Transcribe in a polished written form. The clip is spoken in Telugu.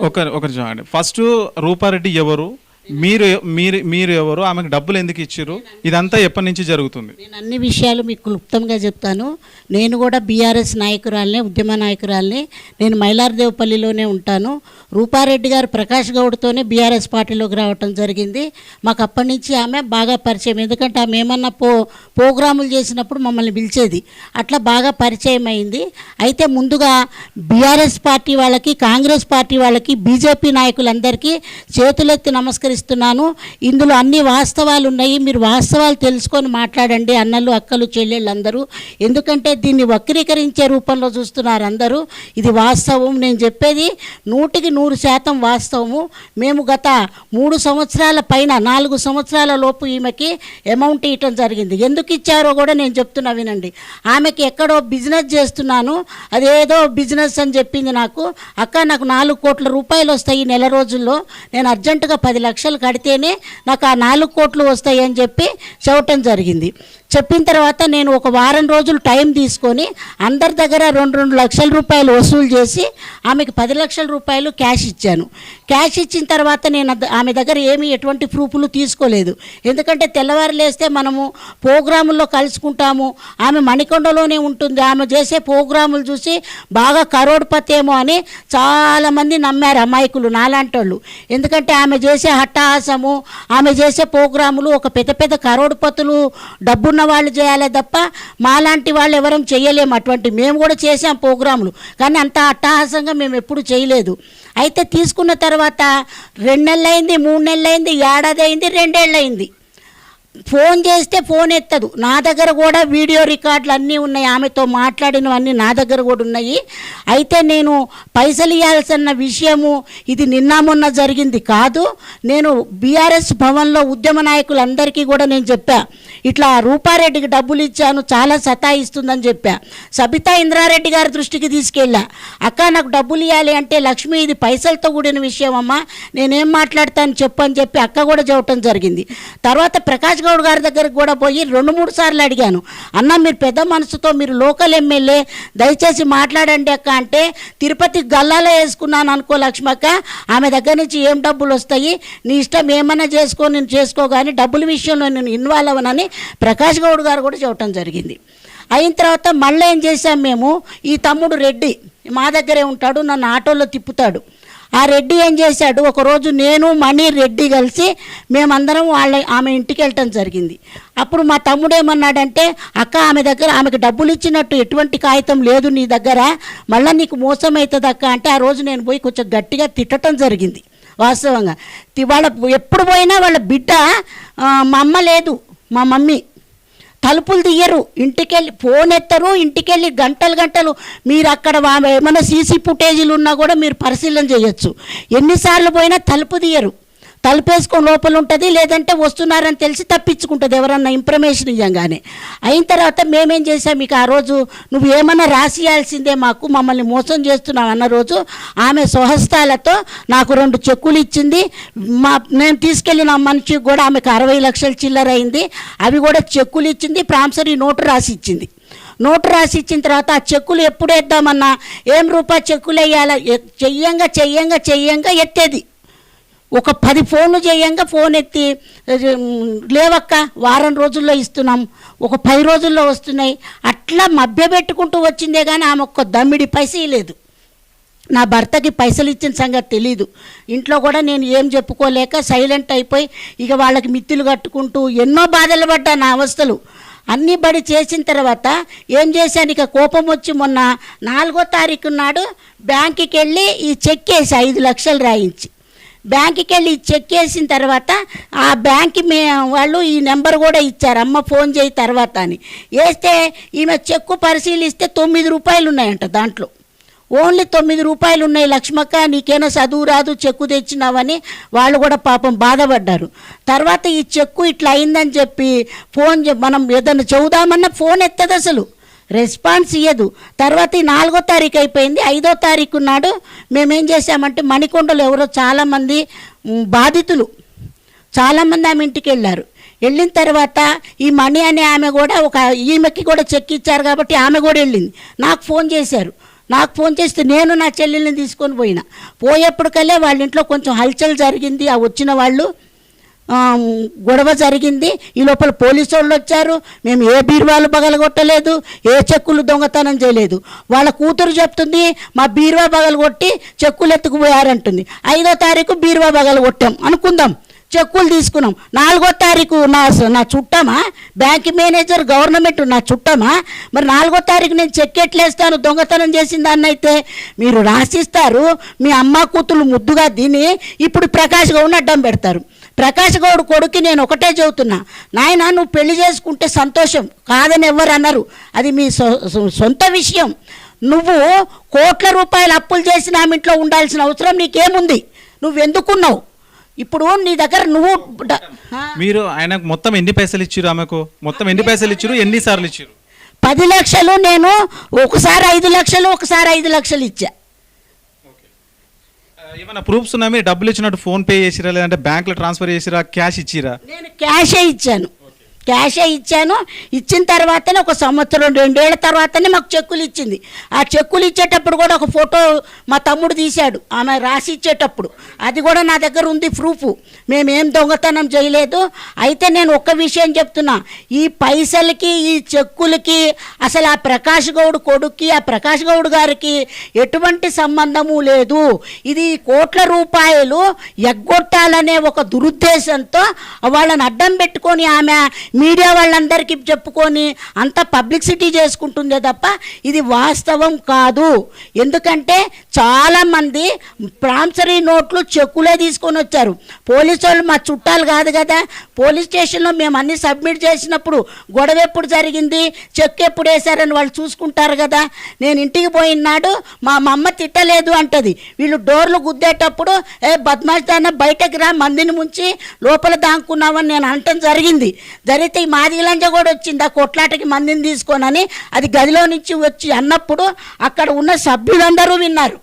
ఒకరి చూడండి. ఫస్ట్ రూపారెడ్డి ఎవరు, మీరు మీరు మీరు ఎవరు, ఆమెకు డబ్బులు ఎందుకు ఇచ్చారు, ఇదంతా ఎప్పటి నుంచి జరుగుతుంది? నేను అన్ని విషయాలు మీకు క్లుప్తంగా చెప్తాను. నేను కూడా బీఆర్ఎస్ నాయకురాలనే, ఉద్యమ నాయకురాలనే. నేను మైలార్దేవపల్లిలోనే ఉంటాను. రూపారెడ్డి గారు ప్రకాష్ గౌడ్తోనే బీఆర్ఎస్ పార్టీలోకి రావటం జరిగింది. మాకు అప్పటి నుంచి ఆమె బాగా పరిచయం. ఎందుకంటే ఆమె ఏమన్నా ప్రోగ్రాములు చేసినప్పుడు మమ్మల్ని పిలిచేది. అట్లా బాగా పరిచయం అయింది. అయితే ముందుగా బీఆర్ఎస్ పార్టీ వాళ్ళకి, కాంగ్రెస్ పార్టీ వాళ్ళకి, బీజేపీ నాయకులందరికీ చేతులెత్తి నమస్కరిస్తున్నాను. ఇందులో అన్ని వాస్తవాలు ఉన్నాయి. మీరు వాస్తవాలు తెలుసుకొని మాట్లాడండి అన్నలు, అక్కలు, చెల్లెళ్ళు అందరూ. ఎందుకంటే దీన్ని వక్రీకరించే రూపంలో చూస్తున్నారు అందరూ. ఇది వాస్తవం. నేను చెప్పేది 100% వాస్తవము. మేము గత 3 సంవత్సరాల పైన 4 సంవత్సరాల లోపు ఈమెకి అమౌంట్ ఇవ్వటం జరిగింది. ఎందుకు ఇచ్చారో కూడా నేను చెప్తున్నా వినండి. ఆమెకి ఎక్కడో బిజినెస్ చేస్తున్నాను, అదేదో బిజినెస్ అని చెప్పింది నాకు. అక్క నాకు 4 కోట్ల రూపాయలు వస్తాయి నెల రోజుల్లో, నేను అర్జెంటుగా 10 లక్షలు కడితేనే నాకు ఆ 4 కోట్లు వస్తాయి అని చెప్పి చెప్పటం జరిగింది. చెప్పిన తర్వాత నేను ఒక వారం రోజులు టైం తీసుకొని అందరి దగ్గర 2 లక్షల రూపాయలు వసూలు చేసి ఆమెకు 10 లక్షల రూపాయలు క్యాష్ ఇచ్చాను. క్యాష్ ఇచ్చిన తర్వాత నేను ఆమె దగ్గర ఎటువంటి ప్రూఫ్లు తీసుకోలేదు. ఎందుకంటే తెల్లవారు లేస్తే మనము ప్రోగ్రాముల్లో కలుసుకుంటాము. ఆమె మణికొండలోనే ఉంటుంది. ఆమె చేసే ప్రోగ్రాములు చూసి బాగా కరోడ్పతి ఏమో అని చాలామంది నమ్మారు అమాయకులు నాలాంటి వాళ్ళు. ఎందుకంటే ఆమె చేసే హట్టహాసము, ఆమె చేసే ప్రోగ్రాములు ఒక పెద్ద కరోడ్పతులు డబ్బున్న వాళ్ళు చేయాలే తప్ప మాలాంటి వాళ్ళు ఎవరం చేయలేము. అటువంటి మేము కూడా చేసాం ప్రోగ్రాములు, కానీ అంత అట్టహాసంగా మేము ఎప్పుడు చేయలేదు. అయితే తీసుకున్న తర్వాత 2 నెలలు అయింది, 3 నెలలు అయింది, ఏడాది అయింది, 2 ఏళ్ళు అయింది. ఫోన్ చేస్తే ఫోన్ ఎత్తదు. నా దగ్గర కూడా వీడియో రికార్డులు అన్నీ ఉన్నాయి, ఆమెతో మాట్లాడినవన్నీ నా దగ్గర కూడా ఉన్నాయి. అయితే నేను పైసలు ఇవ్వాల్సిన విషయము ఇది నిన్న మొన్న జరిగింది కాదు. నేను బీఆర్ఎస్ భవన్లో ఉద్యమ నాయకులందరికీ కూడా నేను చెప్పా, ఇట్లా రూపారెడ్డికి డబ్బులు ఇచ్చాను, చాలా సతాయిస్తుందని చెప్పా. సబితా ఇంద్రారెడ్డి గారి దృష్టికి తీసుకెళ్ళా. అక్క నాకు డబ్బులు ఇవ్వాలి అంటే, లక్ష్మి ఇది పైసలతో కూడిన విషయం అమ్మా, నేనేం మాట్లాడతాను చెప్పు అని చెప్పి అక్క కూడా చెప్పడం జరిగింది. తర్వాత ప్రకాష్ గౌడ్ గారి దగ్గరకు కూడా పోయి 2-3 సార్లు అడిగాను. అన్న మీరు పెద్ద మనసుతో, మీరు లోకల్ ఎమ్మెల్యే, దయచేసి మాట్లాడండి అక్క అంటే, తిరుపతి గల్లాలో వేసుకున్నాను అనుకో లక్ష్మక్క, ఆమె దగ్గర నుంచి ఏం డబ్బులు వస్తాయి, నీ ఇష్టం ఏమన్నా చేసుకో, నేను చేసుకో, కానీ డబ్బుల విషయంలో నేను ఇన్వాల్వ్ అవ్వనని ప్రకాష్ గౌడ్ గారు కూడా చెప్పడం జరిగింది. అయిన తర్వాత మళ్ళీ ఏం చేశాం మేము, ఈ తమ్ముడు రెడ్డి మా దగ్గరే ఉంటాడు, నన్ను ఆటోలో తిప్పుతాడు. ఆ రెడ్డి ఏం చేశాడు, ఒకరోజు నేను మణి రెడ్డి కలిసి మేమందరం ఆమె ఇంటికి వెళ్ళటం జరిగింది. అప్పుడు మా తమ్ముడు ఏమన్నాడంటే, అక్క ఆమె దగ్గర ఆమెకు డబ్బులు ఇచ్చినట్టు ఎటువంటి కాగితం లేదు నీ దగ్గర, మళ్ళీ నీకు మోసం అవుతుంది అక్క అంటే, ఆ రోజు నేను పోయి కొంచెం గట్టిగా తిట్టడం జరిగింది. వాస్తవంగా వాళ్ళ ఎప్పుడు పోయినా వాళ్ళ బిడ్డ, మా అమ్మ లేదు, మా మమ్మీ తలుపులు తీయరు, ఇంటికెళ్ళి ఫోన్ ఎత్తరు, ఇంటికెళ్ళి గంటలు మీరు అక్కడ ఏమైనా సీసీ ఫుటేజీలు ఉన్నా కూడా మీరు పరిశీలన చేయొచ్చు. ఎన్నిసార్లు పోయినా తలుపు తీయరు, తలుపేసుకొని లోపల ఉంటుంది, లేదంటే వస్తున్నారని తెలిసి తప్పించుకుంటుంది ఎవరన్నా ఇన్ఫర్మేషన్ ఇవ్వగానే. అయిన తర్వాత మేమేం చేసాం, మీకు ఆ రోజు నువ్వు ఏమన్నా రాసియాల్సిందే, మమ్మల్ని మోసం చేస్తున్నావు అన్న రోజు ఆమె స్వహస్తాలతో నాకు 2 చెక్కులు ఇచ్చింది. నేను తీసుకెళ్ళిన మనిషికి కూడా ఆమెకు 60 లక్షల చిల్లర అయింది. అవి కూడా చెక్కులు ఇచ్చింది, ప్రామిసరీ నోటు రాసి ఇచ్చింది. నోటు రాసి ఇచ్చిన తర్వాత ఆ చెక్కులు ఎప్పుడు వేద్దామన్నా, ఏం రూపాయి చెక్కులు వేయాలా, చెయ్యంగా ఎత్తేది. ఒక 10 ఫోన్లు చేయంగా ఫోన్ ఎత్తి, లేవక్క వారం రోజుల్లో ఇస్తున్నాం, ఒక 10 రోజుల్లో వస్తున్నాయి, అట్లా మభ్యపెట్టుకుంటూ వచ్చిందే కానీ ఆమె ఒక్క దమ్మిడి పైసా లేదు. నా భర్తకి పైసలు ఇచ్చిన సంగతి తెలీదు. ఇంట్లో కూడా నేను ఏం చెప్పుకోలేక సైలెంట్ అయిపోయి ఇక వాళ్ళకి మిత్తులు కట్టుకుంటూ ఎన్నో బాధలు పడ్డా. నా అవస్థలు అన్నీ బడి చేసిన తర్వాత ఏం చేశాను, ఇక కోపం వచ్చి మొన్న 4వ తారీఖు నాడు బ్యాంకుకి వెళ్ళి ఈ చెక్ వేసి 5 లక్షలు రాయించి, బ్యాంకుకి వెళ్ళి చెక్ వేసిన తర్వాత ఆ బ్యాంక్ వాళ్ళు ఈ నెంబర్ కూడా ఇచ్చారు, అమ్మ ఫోన్ చేయి తర్వాత అని. వేస్తే ఈమె చెక్కు పరిశీలిస్తే 9 రూపాయలు ఉన్నాయంట, దాంట్లో ఓన్లీ 9 రూపాయలు ఉన్నాయి. లక్ష్మక్క నీకేనా చదువు రాదు, చెక్కు తెచ్చినావని వాళ్ళు కూడా పాపం బాధపడ్డారు. తర్వాత ఈ చెక్కు ఇట్లా అయిందని చెప్పి ఫోన్ మనం ఏదన్నా చెబుదామన్నా ఫోన్ ఎత్తదు, అసలు రెస్పాన్స్ ఇయ్యదు. తర్వాత ఈ 4వ తారీఖు అయిపోయింది. 5వ తారీఖు నాడు మేమేం చేసామంటే, మణికొండలో ఎవరో చాలామంది బాధితులు చాలామంది ఆమె ఇంటికి వెళ్ళారు. వెళ్ళిన తర్వాత ఈ మణి అనే ఆమె కూడా ఈమెకి కూడా చెక్ ఇచ్చారు కాబట్టి ఆమె కూడా వెళ్ళింది. నాకు ఫోన్ చేశారు, నాకు ఫోన్ చేస్తే నేను నా చెల్లెల్ని తీసుకొని పోయినా. పోయేప్పటికల్లా వాళ్ళ ఇంట్లో కొంచెం హల్చల్ జరిగింది. ఆ వచ్చిన వాళ్ళు గొడవ జరిగింది. ఈ లోపల పోలీసు వాళ్ళు వచ్చారు. మేము ఏ బీరువాలు పగలగొట్టలేదు, ఏ చెక్కులు దొంగతనం చేయలేదు. వాళ్ళ కూతురు చెప్తుంది మా బీరువా పగలగొట్టి చెక్కులు ఎత్తుకుపోయారంటుంది. 5వ తారీఖు బీరువా పగలగొట్టాం అనుకుందాం, చెక్కులు తీసుకున్నాం. 4వ తారీఖు నా చుట్టమా, బ్యాంక్ మేనేజర్ గవర్నమెంట్ నా చుట్టమా? మరి 4వ తారీఖు నేను చెక్ ఎట్లేస్తాను దొంగతనం చేసిన దాన్ని? అయితే మీరు రాసిస్తారు, మీ అమ్మ కూతురు ముద్దుగా తిని ఇప్పుడు ప్రకాష్ గౌడ్ని అడ్డం పెడతారు. ప్రకాష్ గౌడ్ కొడుకు నేను ఒకటే చెబుతున్నా, నాయన నువ్వు పెళ్లి చేసుకుంటే సంతోషం, కాదని ఎవరు అన్నారు, అది మీ సొంత విషయం. నువ్వు కోట్ల రూపాయలు అప్పులు చేసిన ఆమె ఇంట్లో ఉండాల్సిన అవసరం నీకేముంది? నువ్వెందుకున్నావు? ఇప్పుడు నీ దగ్గర మీరు ఆయనకు మొత్తం ఎన్ని పైసలు ఇచ్చారు? ఆమెకు మొత్తం ఎన్ని పైసలు ఇచ్చారు? ఎన్నిసార్లు ఇచ్చారు? 10 లక్షలు. నేను ఒకసారి 5 లక్షలు, ఒకసారి 5 లక్షలు ఇచ్చా. ఏమైనా ప్రూఫ్స్ ఉన్నా? మీరు డబ్బులు ఇచ్చినట్టు ఫోన్ పే చేసిరా, లేదంటే బ్యాంకులో ట్రాన్స్ఫర్ చేసిరా, క్యాష్ ఇచ్చిరా? నేను క్యాషే ఇచ్చాను. ఇచ్చిన తర్వాతనే 1 సంవత్సరం 2 ఏళ్ల తర్వాతనే మాకు చెక్కులు ఇచ్చింది. ఆ చెక్కులు ఇచ్చేటప్పుడు కూడా ఒక ఫోటో మా తమ్ముడు తీశాడు ఆమె రాసి ఇచ్చేటప్పుడు. అది కూడా నా దగ్గర ఉంది ప్రూఫ్. మేమేం దొంగతనం చేయలేదు. అయితే నేను ఒక్క విషయం చెప్తున్నా, ఈ పైసలకి ఈ చెక్కులకి అసలు ఆ ప్రకాష్ గౌడ్ కొడుక్కి, ఆ ప్రకాష్ గౌడ్ గారికి ఎటువంటి సంబంధము లేదు. ఇది కోట్ల రూపాయలు ఎగ్గొట్టాలనే ఒక దురుద్దేశంతో వాళ్ళని అడ్డం పెట్టుకొని ఆమె మీడియా వాళ్ళందరికీ చెప్పుకొని అంత పబ్లిసిటీ చేసుకుంటుందే తప్ప ఇది వాస్తవం కాదు. ఎందుకంటే చాలామంది ప్రామిసరీ నోట్లు చెక్కులే తీసుకొని వచ్చారు. పోలీసు వాళ్ళు మా చుట్టాలు కాదు కదా. పోలీస్ స్టేషన్లో మేము అన్నీ సబ్మిట్ చేసినప్పుడు గొడవ ఎప్పుడు జరిగింది, చెక్ ఎప్పుడు వేశారని వాళ్ళు చూసుకుంటారు కదా. నేను ఇంటికి పోయినాడు మా అమ్మ తిట్టలేదు అంటది. వీళ్ళు డోర్లు గుద్దేటప్పుడు బద్మాష్ దాన్న బయటకు రా, మందిని ముంచి లోపల దాక్కున్నామని నేను అనటం జరిగింది. జరిగితే ఈ మాది లంజ కూడా వచ్చింది ఆ కొట్లాటకి మందిని తీసుకోనని. అది గదిలో నుంచి వచ్చి అన్నప్పుడు అక్కడ ఉన్న సభ్యులందరూ విన్నారు.